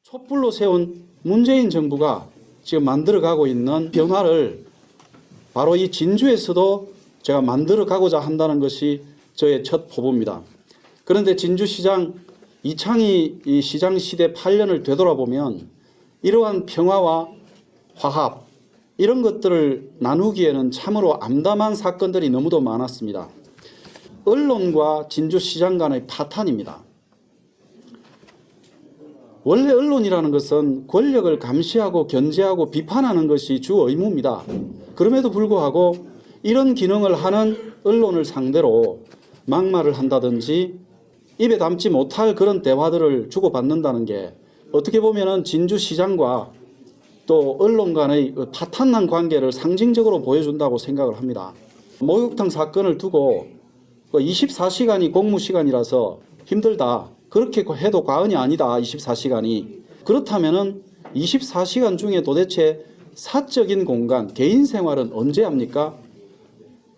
촛불로 세운 문재인 정부가 지금 만들어가고 있는 변화를 바로 이 진주에서도 제가 만들어가고자 한다는 것이 저의 첫 포부입니다. 그런데 진주시장 이창희 이 시장 시대 8년을 되돌아보면 이러한 평화와 화합 이런 것들을 나누기에는 참으로 암담한 사건들이 너무도 많았습니다. 언론과 진주시장 간의 파탄입니다. 원래 언론이라는 것은 권력을 감시하고 견제하고 비판하는 것이 주 의무입니다. 그럼에도 불구하고 이런 기능을 하는 언론을 상대로 막말을 한다든지 입에 담지 못할 그런 대화들을 주고받는다는 게 어떻게 보면 진주시장과 또 언론 간의 파탄난 관계를 상징적으로 보여준다고 생각을 합니다. 목욕탕 사건을 두고 24시간이 공무시간이라서 힘들다. 그렇게 해도 과언이 아니다. 24시간이. 그렇다면 24시간 중에 도대체 사적인 공간, 개인 생활은 언제 합니까?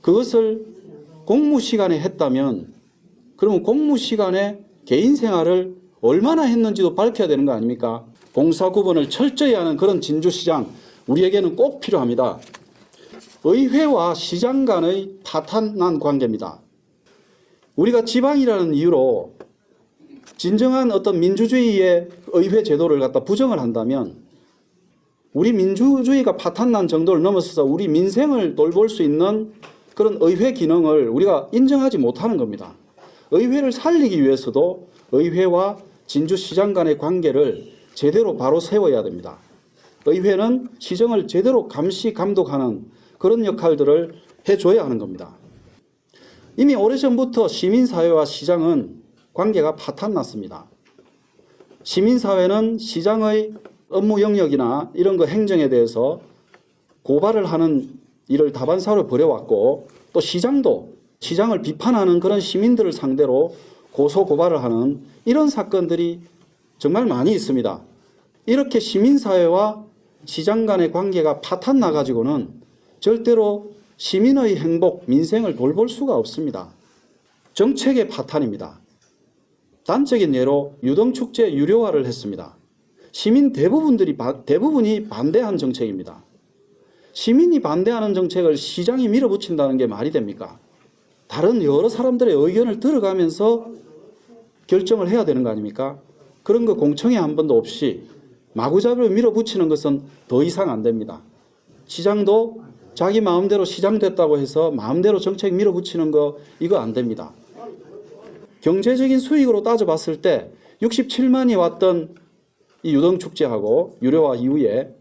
그것을 공무시간에 했다면 그러면 공무시간에 개인 생활을 얼마나 했는지도 밝혀야 되는 거 아닙니까? 공사 구분을 철저히 하는 그런 진주시장 우리에게는 꼭 필요합니다. 의회와 시장 간의 파탄난 관계입니다. 우리가 지방이라는 이유로 진정한 어떤 민주주의의 의회 제도를 갖다 부정을 한다면 우리 민주주의가 파탄난 정도를 넘어서서 우리 민생을 돌볼 수 있는 그런 의회 기능을 우리가 인정하지 못하는 겁니다. 의회를 살리기 위해서도 의회와 진주시장 간의 관계를 제대로 바로 세워야 됩니다. 의회는 시정을 제대로 감시 감독하는 그런 역할들을 해줘야 하는 겁니다. 이미 오래전부터 시민사회와 시장은 관계가 파탄났습니다. 시민사회는 시장의 업무 영역이나 이런 거 행정에 대해서 고발을 하는 일을 다반사로 벌여왔고 또 시장도 시장을 비판하는 그런 시민들을 상대로 고소 고발을 하는 이런 사건들이 정말 많이 있습니다. 이렇게 시민사회와 시장 간의 관계가 파탄나 가지고는 절대로 시민의 행복, 민생을 돌볼 수가 없습니다. 정책의 파탄입니다. 단적인 예로 유동축제 유료화를 했습니다. 시민 대부분이 반대한 정책입니다. 시민이 반대하는 정책을 시장이 밀어붙인다는 게 말이 됩니까? 다른 여러 사람들의 의견을 들어가면서 결정을 해야 되는 거 아닙니까? 그런 거 공청회 한 번도 없이 마구잡이로 밀어붙이는 것은 더 이상 안 됩니다. 시장도 자기 마음대로 시장 됐다고 해서 마음대로 정책 밀어붙이는 거 이거 안 됩니다. 경제적인 수익으로 따져봤을 때 67만이 왔던 이 유동축제하고 유료화 이후에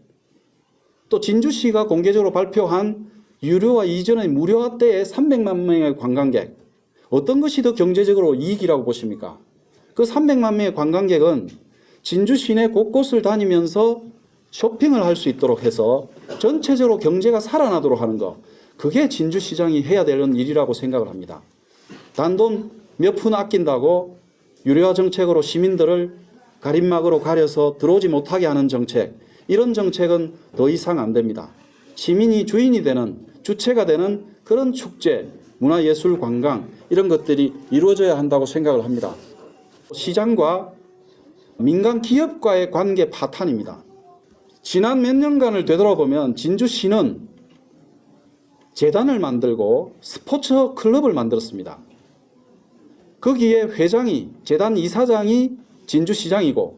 또 진주시가 공개적으로 발표한 유료화 이전의 무료화 때의 300만 명의 관광객 어떤 것이 더 경제적으로 이익이라고 보십니까? 그 300만 명의 관광객은 진주 시내 곳곳을 다니면서 쇼핑을 할 수 있도록 해서 전체적으로 경제가 살아나도록 하는 것 그게 진주시장이 해야 되는 일이라고 생각을 합니다. 단돈 몇 푼 아낀다고 유료화 정책으로 시민들을 가림막으로 가려서 들어오지 못하게 하는 정책 이런 정책은 더 이상 안 됩니다. 시민이 주인이 되는 주체가 되는 그런 축제, 문화예술, 관광 이런 것들이 이루어져야 한다고 생각을 합니다. 시장과 민간 기업과의 관계 파탄입니다. 지난 몇 년간을 되돌아보면 진주시는 재단을 만들고 스포츠 클럽을 만들었습니다. 거기에 회장이 재단 이사장이 진주시장이고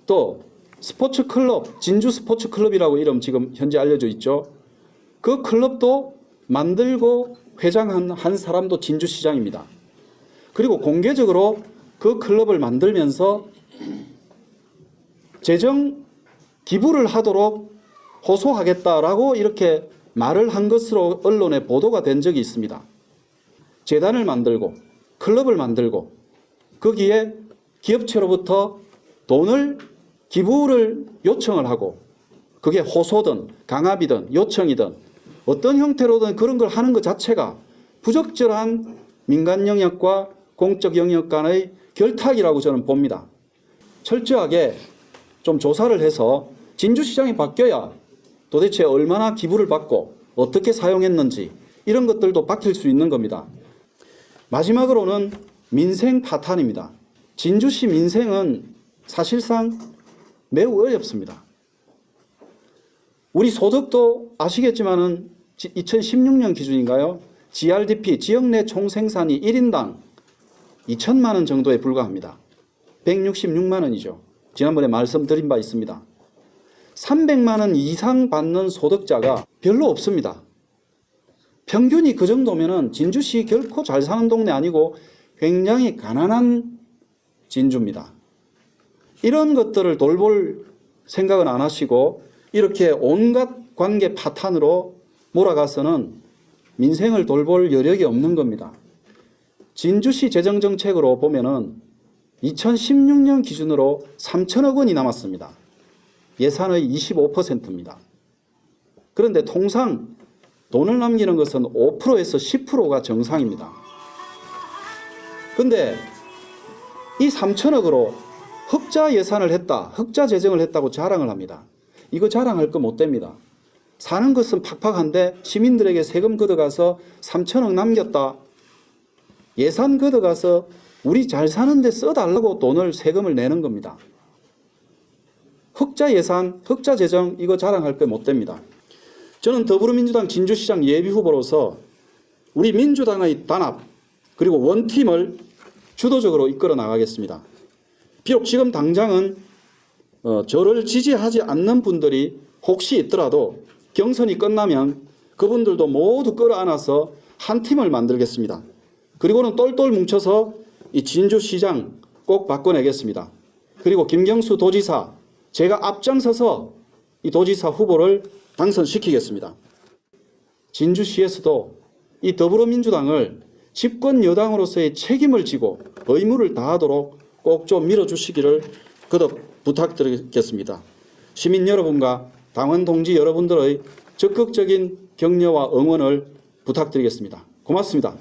또 스포츠클럽 진주스포츠클럽이라고 이름 지금 현재 알려져 있죠. 그 클럽도 만들고 회장한 사람도 진주시장입니다. 그리고 공개적으로 그 클럽을 만들면서 재정 기부를 하도록 호소하겠다라고 이렇게 말을 한 것으로 언론에 보도가 된 적이 있습니다. 재단을 만들고 클럽을 만들고 거기에 기업체로부터 돈을 기부를 요청을 하고 그게 호소든 강압이든 요청이든 어떤 형태로든 그런 걸 하는 것 자체가 부적절한 민간 영역과 공적 영역 간의 결탁이라고 저는 봅니다. 철저하게 좀 조사를 해서 진주시장이 바뀌어야 도대체 얼마나 기부를 받고 어떻게 사용했는지 이런 것들도 밝힐 수 있는 겁니다. 마지막으로는 민생 파탄입니다. 진주시 민생은 사실상 매우 어렵습니다. 우리 소득도 아시겠지만은 2016년 기준인가요? GRDP 지역 내 총생산이 1인당 2천만 원 정도에 불과합니다. 166만 원이죠. 지난번에 말씀드린 바 있습니다. 300만 원 이상 받는 소득자가 별로 없습니다. 평균이 그 정도면은 진주시 결코 잘 사는 동네 아니고 굉장히 가난한 진주입니다. 이런 것들을 돌볼 생각은 안 하시고 이렇게 온갖 관계 파탄으로 몰아가서는 민생을 돌볼 여력이 없는 겁니다. 진주시 재정정책으로 보면은 2016년 기준으로 3천억 원이 남았습니다. 예산의 25%입니다. 그런데 통상 돈을 남기는 것은 5%에서 10%가 정상입니다. 그런데 이 3천억으로 흑자 예산을 했다, 흑자 재정을 했다고 자랑을 합니다. 이거 자랑할 거 못 됩니다. 사는 것은 팍팍한데 시민들에게 세금 걷어가서 3천억 남겼다. 예산 걷어가서 우리 잘 사는데 써달라고 돈을 세금을 내는 겁니다. 흑자 예산, 흑자 재정 이거 자랑할 거 못 됩니다. 저는 더불어민주당 진주시장 예비후보로서 우리 민주당의 단합 그리고 원팀을 주도적으로 이끌어 나가겠습니다. 비록 지금 당장은 저를 지지하지 않는 분들이 혹시 있더라도 경선이 끝나면 그분들도 모두 끌어안아서 한 팀을 만들겠습니다. 그리고는 똘똘 뭉쳐서 이 진주시장 꼭 바꿔내겠습니다. 그리고 김경수 도지사 제가 앞장서서 이 도지사 후보를 당선시키겠습니다. 진주시에서도 이 더불어민주당을 집권 여당으로서의 책임을 지고 의무를 다하도록 꼭 좀 밀어주시기를 거듭 부탁드리겠습니다. 시민 여러분과 당원 동지 여러분들의 적극적인 격려와 응원을 부탁드리겠습니다. 고맙습니다.